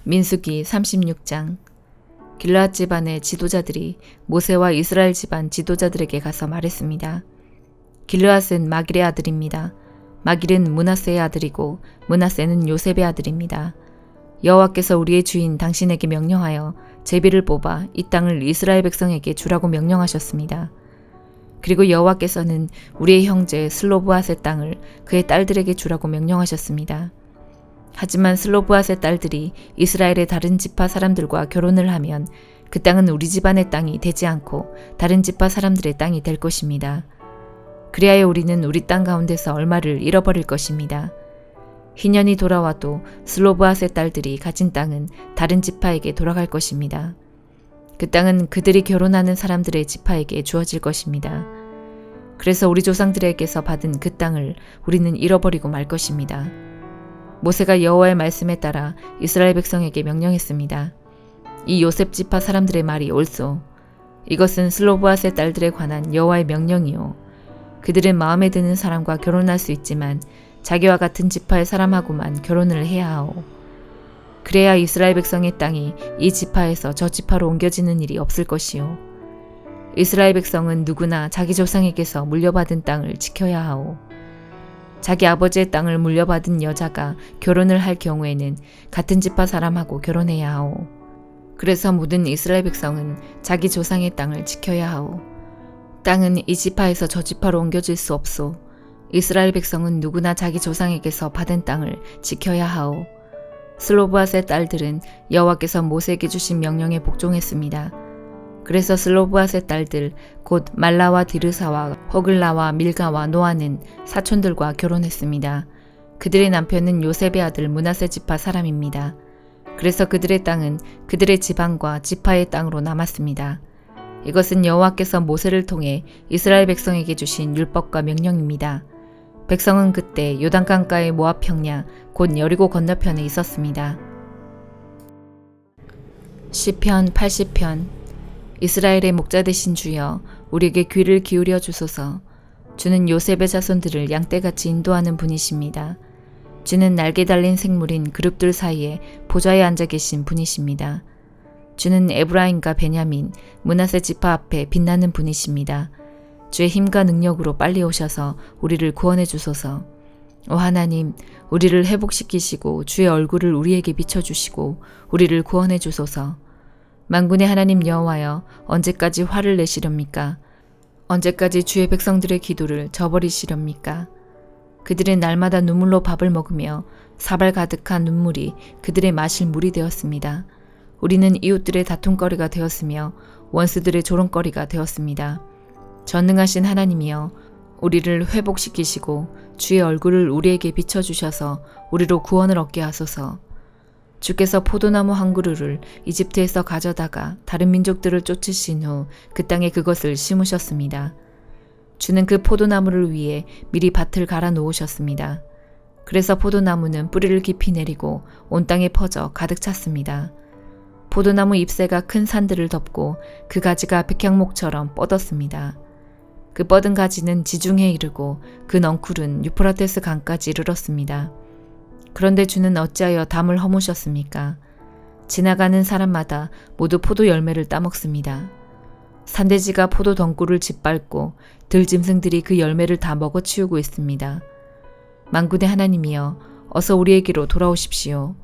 민수기 36장. 길르앗 집안의 지도자들이 모세와 이스라엘 집안 지도자들에게 가서 말했습니다. 길르앗은 마길의 아들입니다. 마길은 므낫세의 아들이고 므낫세는 요셉의 아들입니다. 여호와께서 우리의 주인 당신에게 명령하여 제비를 뽑아 이 땅을 이스라엘 백성에게 주라고 명령하셨습니다. 그리고 여호와께서는 우리의 형제 슬로브앗의 땅을 그의 딸들에게 주라고 명령하셨습니다. 하지만 슬로브앗의 딸들이 이스라엘의 다른 지파 사람들과 결혼을 하면 그 땅은 우리 집안의 땅이 되지 않고 다른 지파 사람들의 땅이 될 것입니다. 그리하여 우리는 우리 땅 가운데서 얼마를 잃어버릴 것입니다. 희년이 돌아와도 슬로브앗의 딸들이 가진 땅은 다른 지파에게 돌아갈 것입니다. 그 땅은 그들이 결혼하는 사람들의 지파에게 주어질 것입니다. 그래서 우리 조상들에게서 받은 그 땅을 우리는 잃어버리고 말 것입니다. 모세가 여호와의 말씀에 따라 이스라엘 백성에게 명령했습니다. 이 요셉 지파 사람들의 말이 옳소. 이것은 슬로브앗의 딸들에 관한 여호와의 명령이요. 그들은 마음에 드는 사람과 결혼할 수 있지만 자기와 같은 지파의 사람하고만 결혼을 해야 하오. 그래야 이스라엘 백성의 땅이 이 지파에서 저 지파로 옮겨지는 일이 없을 것이요. 이스라엘 백성은 누구나 자기 조상에게서 물려받은 땅을 지켜야 하오. 자기 아버지의 땅을 물려받은 여자가 결혼을 할 경우에는 같은 지파 사람하고 결혼해야 하오. 그래서 모든 이스라엘 백성은 자기 조상의 땅을 지켜야 하오. 땅은 이 지파에서 저 지파로 옮겨질 수 없소. 이스라엘 백성은 누구나 자기 조상에게서 받은 땅을 지켜야 하오. 슬로브앗의 딸들은 여호와께서 모세에게 주신 명령에 복종했습니다. 그래서 슬로브앗의 딸들 곧 말라와 디르사와 호글라와 밀가와 노아는 사촌들과 결혼했습니다. 그들의 남편은 요셉의 아들 므낫세 지파 사람입니다. 그래서 그들의 땅은 그들의 지방과 지파의 땅으로 남았습니다. 이것은 여호와께서 모세를 통해 이스라엘 백성에게 주신 율법과 명령입니다. 백성은 그때 요단강가의 모압 평야 곧 여리고 건너편에 있었습니다. 시편 80편. 이스라엘의 목자 되신 주여, 우리에게 귀를 기울여 주소서. 주는 요셉의 자손들을 양떼같이 인도하는 분이십니다. 주는 날개 달린 생물인 그룹들 사이에 보좌에 앉아 계신 분이십니다. 주는 에브라임과 베냐민, 므낫세 지파 앞에 빛나는 분이십니다. 주의 힘과 능력으로 빨리 오셔서 우리를 구원해 주소서. 오 하나님, 우리를 회복시키시고 주의 얼굴을 우리에게 비춰주시고 우리를 구원해 주소서. 만군의 하나님 여호와여, 언제까지 화를 내시렵니까? 언제까지 주의 백성들의 기도를 저버리시렵니까? 그들은 날마다 눈물로 밥을 먹으며 사발 가득한 눈물이 그들의 마실 물이 되었습니다. 우리는 이웃들의 다툼거리가 되었으며 원수들의 조롱거리가 되었습니다. 전능하신 하나님이여, 우리를 회복시키시고 주의 얼굴을 우리에게 비춰주셔서 우리로 구원을 얻게 하소서. 주께서 포도나무 한 그루를 이집트에서 가져다가 다른 민족들을 쫓으신 후 그 땅에 그것을 심으셨습니다. 주는 그 포도나무를 위해 미리 밭을 갈아 놓으셨습니다. 그래서 포도나무는 뿌리를 깊이 내리고 온 땅에 퍼져 가득 찼습니다. 포도나무 잎새가 큰 산들을 덮고 그 가지가 백향목처럼 뻗었습니다. 그 뻗은 가지는 지중해에 이르고 그 넝쿨은 유프라테스 강까지 이르렀습니다. 그런데 주는 어찌하여 담을 허무셨습니까? 지나가는 사람마다 모두 포도 열매를 따먹습니다. 산돼지가 포도 덩굴을 짓밟고 들짐승들이 그 열매를 다 먹어치우고 있습니다. 만군의 하나님이여, 어서 우리에게로 돌아오십시오.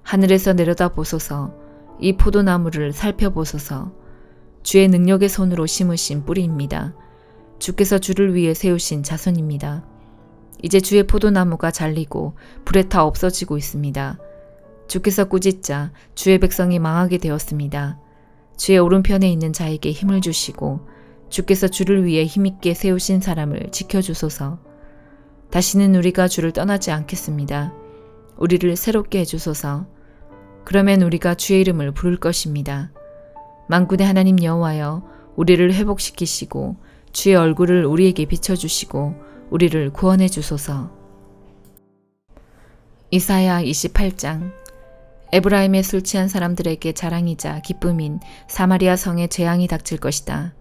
하늘에서 내려다 보소서. 이 포도나무를 살펴보소서. 주의 능력의 손으로 심으신 뿌리입니다. 주께서 주를 위해 세우신 자손입니다. 이제 주의 포도나무가 잘리고 불에 타 없어지고 있습니다. 주께서 꾸짖자 주의 백성이 망하게 되었습니다. 주의 오른편에 있는 자에게 힘을 주시고 주께서 주를 위해 힘있게 세우신 사람을 지켜주소서. 다시는 우리가 주를 떠나지 않겠습니다. 우리를 새롭게 해주소서. 그러면 우리가 주의 이름을 부를 것입니다. 만군의 하나님 여호와여, 우리를 회복시키시고 주의 얼굴을 우리에게 비춰주시고 우리를 구원해 주소서. 이사야 28장. 에브라임의 술 취한 사람들에게 자랑이자 기쁨인 사마리아 성에 재앙이 닥칠 것이다.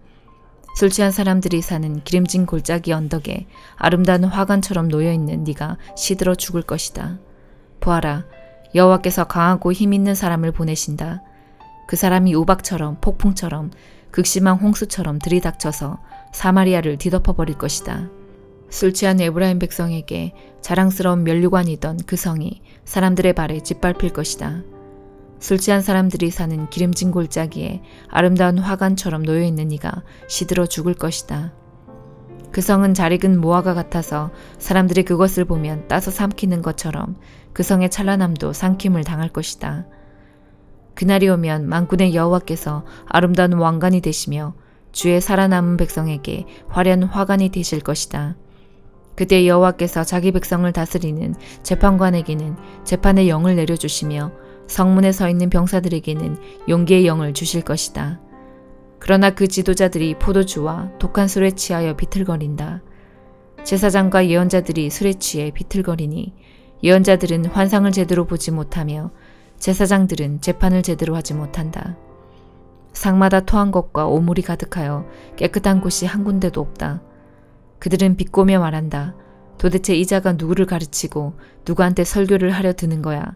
술 취한 사람들이 사는 기름진 골짜기 언덕에 아름다운 화관처럼 놓여있는 네가 시들어 죽을 것이다. 보아라, 여호와께서 강하고 힘 있는 사람을 보내신다. 그 사람이 우박처럼 폭풍처럼 극심한 홍수처럼 들이닥쳐서 사마리아를 뒤덮어버릴 것이다. 술 취한 에브라임 백성에게 자랑스러운 면류관이던 그 성이 사람들의 발에 짓밟힐 것이다. 술 취한 사람들이 사는 기름진 골짜기에 아름다운 화관처럼 놓여있는 이가 시들어 죽을 것이다. 그 성은 잘 익은 무화과 같아서 사람들이 그것을 보면 따서 삼키는 것처럼 그 성의 찬란함도 삼킴을 당할 것이다. 그날이 오면 만군의 여호와께서 아름다운 왕관이 되시며 주의 살아남은 백성에게 화려한 화관이 되실 것이다. 그때 여호와께서 자기 백성을 다스리는 재판관에게는 재판의 영을 내려주시며 성문에 서 있는 병사들에게는 용기의 영을 주실 것이다. 그러나 그 지도자들이 포도주와 독한 술에 취하여 비틀거린다. 제사장과 예언자들이 술에 취해 비틀거리니 예언자들은 환상을 제대로 보지 못하며 제사장들은 재판을 제대로 하지 못한다. 상마다 토한 것과 오물이 가득하여 깨끗한 곳이 한 군데도 없다. 그들은 비꼬며 말한다. 도대체 이 자가 누구를 가르치고 누구한테 설교를 하려 드는 거야.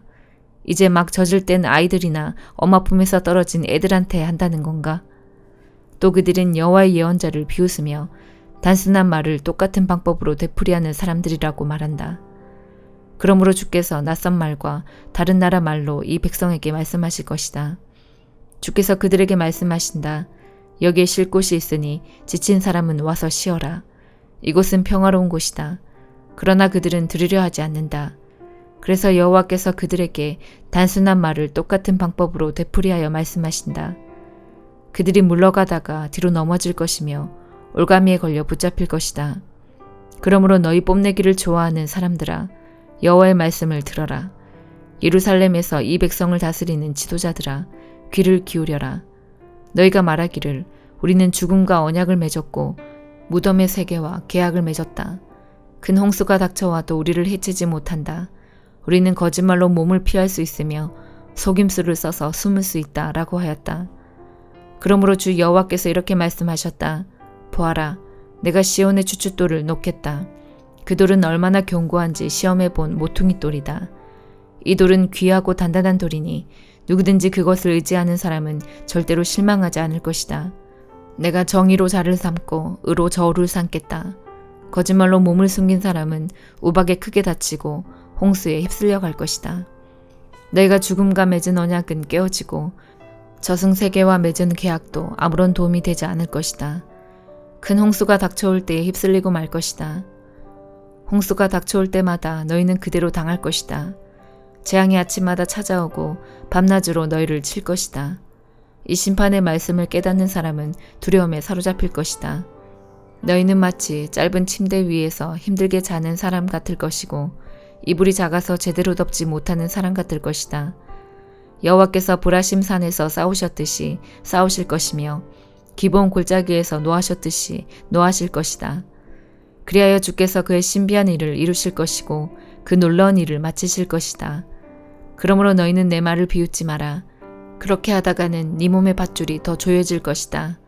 이제 막 젖을 땐 아이들이나 엄마 품에서 떨어진 애들한테 한다는 건가? 또 그들은 여호와의 예언자를 비웃으며 단순한 말을 똑같은 방법으로 되풀이하는 사람들이라고 말한다. 그러므로 주께서 낯선 말과 다른 나라 말로 이 백성에게 말씀하실 것이다. 주께서 그들에게 말씀하신다. 여기에 쉴 곳이 있으니 지친 사람은 와서 쉬어라. 이곳은 평화로운 곳이다. 그러나 그들은 들으려 하지 않는다. 그래서 여호와께서 그들에게 단순한 말을 똑같은 방법으로 되풀이하여 말씀하신다. 그들이 물러가다가 뒤로 넘어질 것이며 올가미에 걸려 붙잡힐 것이다. 그러므로 너희 뽐내기를 좋아하는 사람들아, 여호와의 말씀을 들어라. 예루살렘에서 이 백성을 다스리는 지도자들아, 귀를 기울여라. 너희가 말하기를 우리는 죽음과 언약을 맺었고 무덤의 세계와 계약을 맺었다. 큰 홍수가 닥쳐와도 우리를 해치지 못한다. 우리는 거짓말로 몸을 피할 수 있으며 속임수를 써서 숨을 수 있다 라고 하였다. 그러므로 주 여호와께서 이렇게 말씀하셨다. 보아라, 내가 시온의 주춧돌을 놓겠다. 그 돌은 얼마나 견고한지 시험해본 모퉁이 돌이다. 이 돌은 귀하고 단단한 돌이니 누구든지 그것을 의지하는 사람은 절대로 실망하지 않을 것이다. 내가 정의로 자를 삼고 의로 저울을 삼겠다. 거짓말로 몸을 숨긴 사람은 우박에 크게 다치고 홍수에 휩쓸려 갈 것이다. 너희가 죽음과 맺은 언약은 깨어지고 저승세계와 맺은 계약도 아무런 도움이 되지 않을 것이다. 큰 홍수가 닥쳐올 때에 휩쓸리고 말 것이다. 홍수가 닥쳐올 때마다 너희는 그대로 당할 것이다. 재앙이 아침마다 찾아오고 밤낮으로 너희를 칠 것이다. 이 심판의 말씀을 깨닫는 사람은 두려움에 사로잡힐 것이다. 너희는 마치 짧은 침대 위에서 힘들게 자는 사람 같을 것이고 이불이 작아서 제대로 덮지 못하는 사람 같을 것이다. 여호와께서 브라심 산에서 싸우셨듯이 싸우실 것이며 기본 골짜기에서 노하셨듯이 노하실 것이다. 그리하여 주께서 그의 신비한 일을 이루실 것이고 그 놀라운 일을 마치실 것이다. 그러므로 너희는 내 말을 비웃지 마라. 그렇게 하다가는 네 몸의 밧줄이 더 조여질 것이다.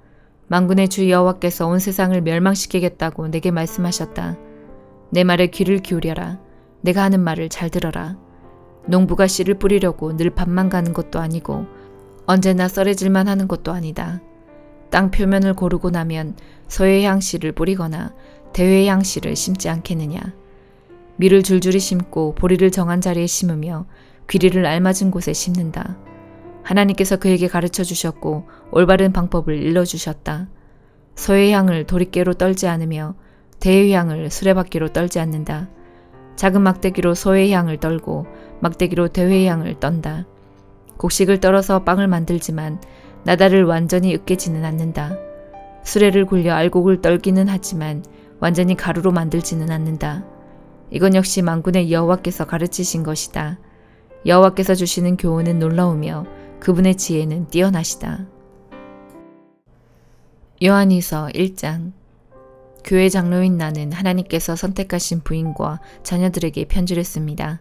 만군의 주 여호와께서 온 세상을 멸망시키겠다고 내게 말씀하셨다. 내 말에 귀를 기울여라. 내가 하는 말을 잘 들어라. 농부가 씨를 뿌리려고 늘 밭만 가는 것도 아니고 언제나 썰해질만 하는 것도 아니다. 땅 표면을 고르고 나면 서해향 씨를 뿌리거나 대해향 씨를 심지 않겠느냐. 밀을 줄줄이 심고 보리를 정한 자리에 심으며 귀리를 알맞은 곳에 심는다. 하나님께서 그에게 가르쳐 주셨고 올바른 방법을 일러주셨다. 서해향을 도리깨로 떨지 않으며 대해향을 수레바퀴로 떨지 않는다. 작은 막대기로 소해향을 떨고 막대기로 대해향을 떤다. 곡식을 떨어서 빵을 만들지만 나달을 완전히 으깨지는 않는다. 수레를 굴려 알곡을 떨기는 하지만 완전히 가루로 만들지는 않는다. 이건 역시 만군의 여호와께서 가르치신 것이다. 여호와께서 주시는 교훈은 놀라우며 그분의 지혜는 뛰어나시다. 요한이서 1장. 교회 장로인 나는 하나님께서 선택하신 부인과 자녀들에게 편지를 씁니다.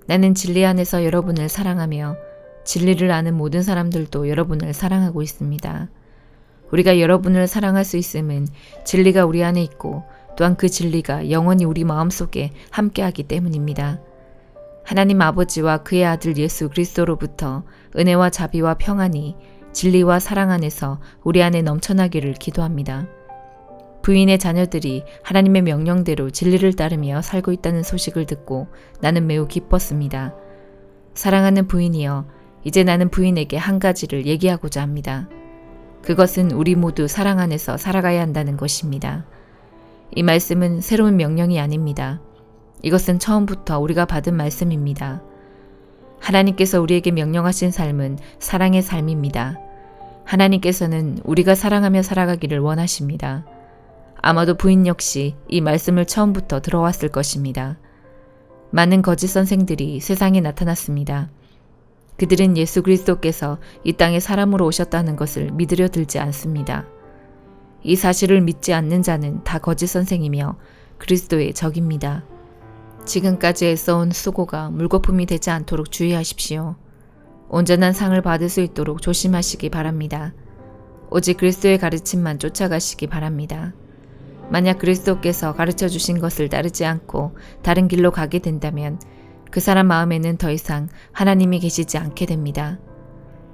나는 진리 안에서 여러분을 사랑하며 진리를 아는 모든 사람들도 여러분을 사랑하고 있습니다. 우리가 여러분을 사랑할 수 있음은 진리가 우리 안에 있고 또한 그 진리가 영원히 우리 마음속에 함께하기 때문입니다. 하나님 아버지와 그의 아들 예수 그리스도로부터 은혜와 자비와 평안이 진리와 사랑 안에서 우리 안에 넘쳐나기를 기도합니다. 부인의 자녀들이 하나님의 명령대로 진리를 따르며 살고 있다는 소식을 듣고 나는 매우 기뻤습니다. 사랑하는 부인이여, 이제 나는 부인에게 한 가지를 얘기하고자 합니다. 그것은 우리 모두 사랑 안에서 살아가야 한다는 것입니다. 이 말씀은 새로운 명령이 아닙니다. 이것은 처음부터 우리가 받은 말씀입니다. 하나님께서 우리에게 명령하신 삶은 사랑의 삶입니다. 하나님께서는 우리가 사랑하며 살아가기를 원하십니다. 아마도 부인 역시 이 말씀을 처음부터 들어왔을 것입니다. 많은 거짓 선생들이 세상에 나타났습니다. 그들은 예수 그리스도께서 이 땅에 사람으로 오셨다는 것을 믿으려 들지 않습니다. 이 사실을 믿지 않는 자는 다 거짓 선생이며 그리스도의 적입니다. 지금까지 애써온 수고가 물거품이 되지 않도록 주의하십시오. 온전한 상을 받을 수 있도록 조심하시기 바랍니다. 오직 그리스도의 가르침만 쫓아가시기 바랍니다. 만약 그리스도께서 가르쳐 주신 것을 따르지 않고 다른 길로 가게 된다면 그 사람 마음에는 더 이상 하나님이 계시지 않게 됩니다.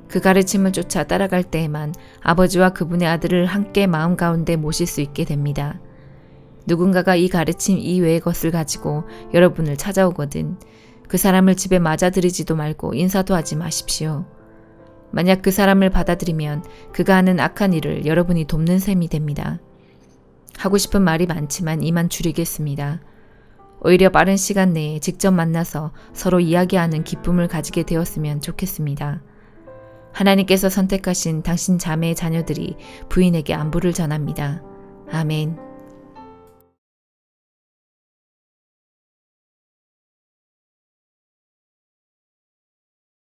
그 가르침을 쫓아 따라갈 때에만 아버지와 그분의 아들을 함께 마음 가운데 모실 수 있게 됩니다. 누군가가 이 가르침 이외의 것을 가지고 여러분을 찾아오거든 그 사람을 집에 맞아들이지도 말고 인사도 하지 마십시오. 만약 그 사람을 받아들이면 그가 하는 악한 일을 여러분이 돕는 셈이 됩니다. 하고 싶은 말이 많지만 이만 줄이겠습니다. 오히려 빠른 시간 내에 직접 만나서 서로 이야기하는 기쁨을 가지게 되었으면 좋겠습니다. 하나님께서 선택하신 당신 자매의 자녀들이 부인에게 안부를 전합니다. 아멘.